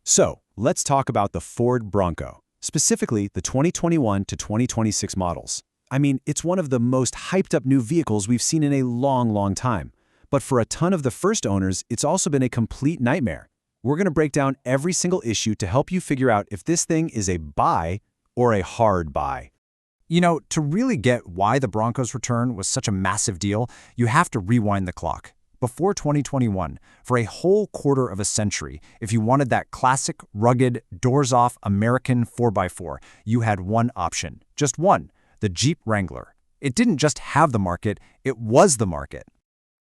So, let's talk about the Ford Bronco, specifically the 2021 to 2026 models. I mean, it's one of the most hyped-up new vehicles we've seen in a long time. But for a ton of the first owners, it's also been a complete nightmare. We're going to break down every single issue to help you figure out if this thing is a buy or a hard buy. You know, to really get why the Bronco's return was such a massive deal, you have to rewind the clock. Before 2021, for a whole quarter of a century, if you wanted that classic, rugged, doors-off American 4x4, you had one option. Just one, the Jeep Wrangler. It didn't just have the market, it was the market.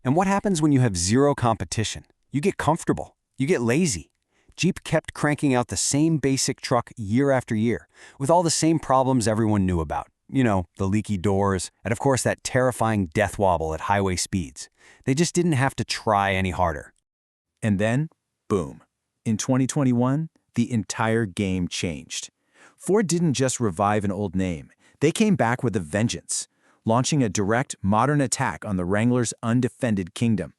And what happens when you have zero competition? You get comfortable. You get lazy. Jeep kept cranking out the same basic truck year after year, with all the same problems everyone knew about. You know, the leaky doors, and of course that terrifying death wobble at highway speeds. They just didn't have to try any harder. And then, boom. In 2021, the entire game changed. Ford didn't just revive an old name. They came back with a vengeance, launching a direct, modern attack on the Wrangler's undefended kingdom.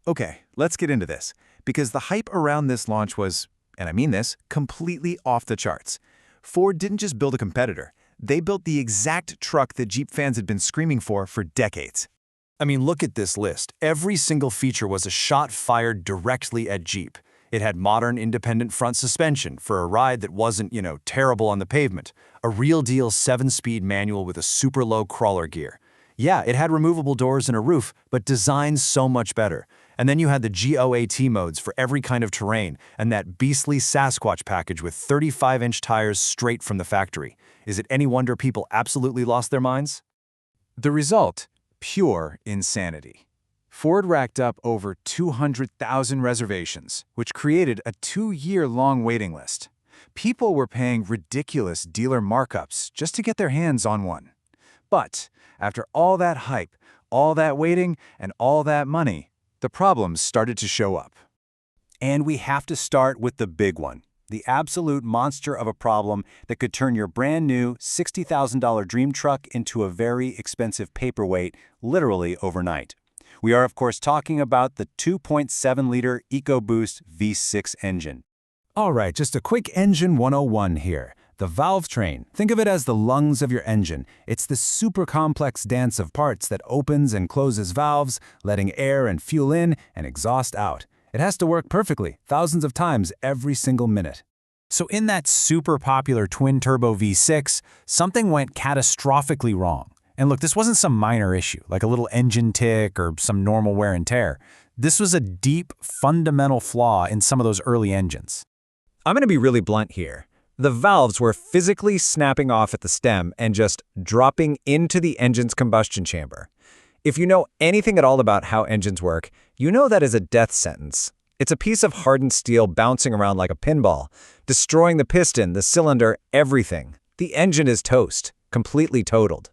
Okay, let's get into this, because the hype around this launch was, and I mean this, completely off the charts. Ford didn't just build a competitor. They built the exact truck that Jeep fans had been screaming for decades. I mean, look at this list. Every single feature was a shot fired directly at Jeep. It had modern independent front suspension for a ride that wasn't, terrible on the pavement. A real-deal 7-speed manual with a super low crawler gear. Yeah, it had removable doors and a roof, but designed so much better. And then you had the GOAT modes for every kind of terrain, and that beastly Sasquatch package with 35-inch tires straight from the factory. Is it any wonder people absolutely lost their minds? The result? Pure insanity. Ford racked up over 200,000 reservations, which created a 2-year-long waiting list. People were paying ridiculous dealer markups just to get their hands on one. But after all that hype, all that waiting, and all that money, the problems started to show up. And we have to start with the big one, the absolute monster of a problem that could turn your brand new $60,000 dream truck into a very expensive paperweight literally overnight. We are, of course, talking about the 2.7-liter EcoBoost V6 engine. All right, just a quick engine 101 here. The valve train. Think of it as the lungs of your engine. It's the super complex dance of parts that opens and closes valves, letting air and fuel in and exhaust out. It has to work perfectly, thousands of times every single minute. So in that super popular twin-turbo V6, something went catastrophically wrong. And look, this wasn't some minor issue, like a little engine tick or some normal wear and tear. This was a deep, fundamental flaw in some of those early engines. I'm going to be really blunt here. The valves were physically snapping off at the stem and just dropping into the engine's combustion chamber. If you know anything at all about how engines work, you know that is a death sentence. It's a piece of hardened steel bouncing around like a pinball, destroying the piston, the cylinder, everything. The engine is toast, completely totaled.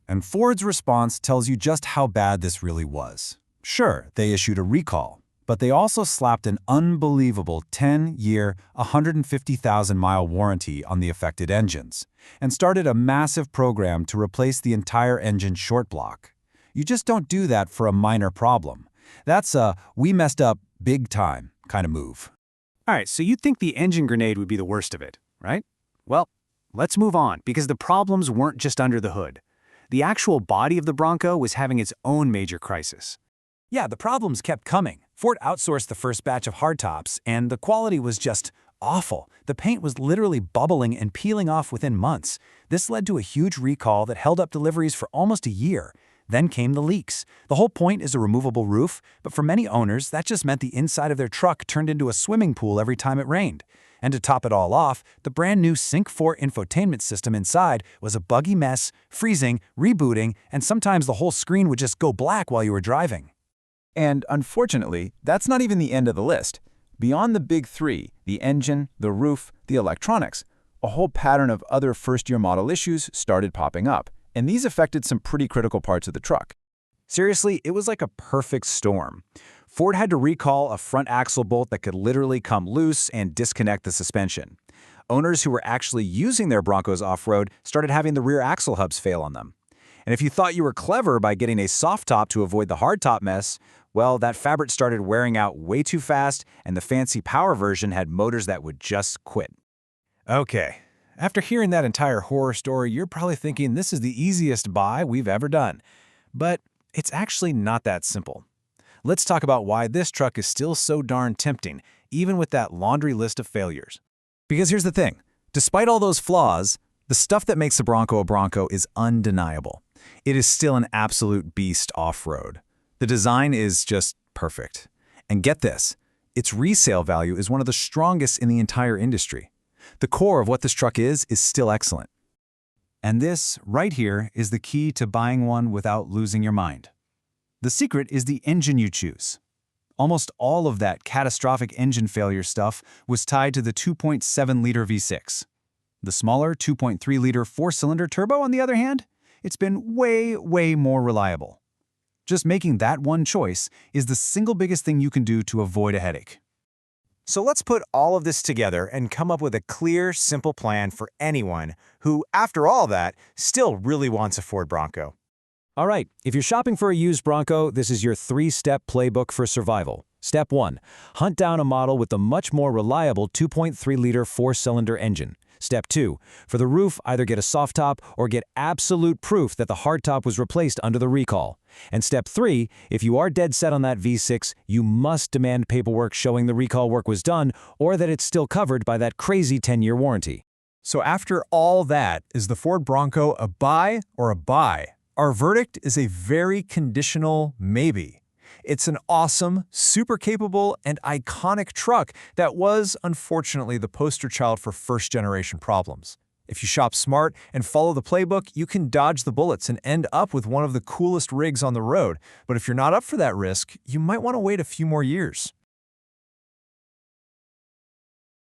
And Ford's response tells you just how bad this really was. Sure, they issued a recall, but they also slapped an unbelievable 10-year, 150,000-mile warranty on the affected engines, and started a massive program to replace the entire engine short block. You just don't do that for a minor problem. That's a "we messed up big time" kind of move. All right, so you'd think the engine grenade would be the worst of it, right? Well, let's move on, because the problems weren't just under the hood. The actual body of the Bronco was having its own major crisis. Yeah, the problems kept coming. Ford outsourced the first batch of hardtops, and the quality was just awful. The paint was literally bubbling and peeling off within months. This led to a huge recall that held up deliveries for almost a year. Then came the leaks. The whole point is a removable roof, but for many owners, that just meant the inside of their truck turned into a swimming pool every time it rained. And to top it all off, the brand new Sync 4 infotainment system inside was a buggy mess, freezing, rebooting, and sometimes the whole screen would just go black while you were driving. And unfortunately, that's not even the end of the list. Beyond the big three, the engine, the roof, the electronics, a whole pattern of other first-year model issues started popping up, and these affected some pretty critical parts of the truck. Seriously, it was like a perfect storm. Ford had to recall a front axle bolt that could literally come loose and disconnect the suspension. Owners who were actually using their Broncos off-road started having the rear axle hubs fail on them. And if you thought you were clever by getting a soft top to avoid the hard top mess, Well, that fabric started wearing out way too fast, and the fancy power version had motors that would just quit. Okay, after hearing that entire horror story, you're probably thinking this is the easiest buy we've ever done. But it's actually not that simple. Let's talk about why this truck is still so darn tempting, even with that laundry list of failures. Because here's the thing. Despite all those flaws, the stuff that makes the Bronco a Bronco is undeniable. It is still an absolute beast off-road. The design is just perfect. And get this, its resale value is one of the strongest in the entire industry. The core of what this truck is still excellent. And this, right here, is the key to buying one without losing your mind. The secret is the engine you choose. Almost all of that catastrophic engine failure stuff was tied to the 2.7-liter V6. The smaller 2.3-liter four-cylinder turbo, on the other hand, it's been way, way more reliable. Just making that one choice is the single biggest thing you can do to avoid a headache. So let's put all of this together and come up with a clear, simple plan for anyone who, after all that, still really wants a Ford Bronco. All right, if you're shopping for a used Bronco, this is your 3-step playbook for survival. Step 1. Hunt down a model with the much more reliable 2.3-liter four-cylinder engine. Step 2. For the roof, either get a soft top or get absolute proof that the hardtop was replaced under the recall. And Step 3. If you are dead set on that V6, you must demand paperwork showing the recall work was done or that it's still covered by that crazy 10-year warranty. So after all that, is the Ford Bronco a buy or a buy? Our verdict is a very conditional maybe. It's an awesome, super capable, and iconic truck that was, unfortunately, the poster child for first-generation problems. If you shop smart and follow the playbook, you can dodge the bullets and end up with one of the coolest rigs on the road. But if you're not up for that risk, you might want to wait a few more years.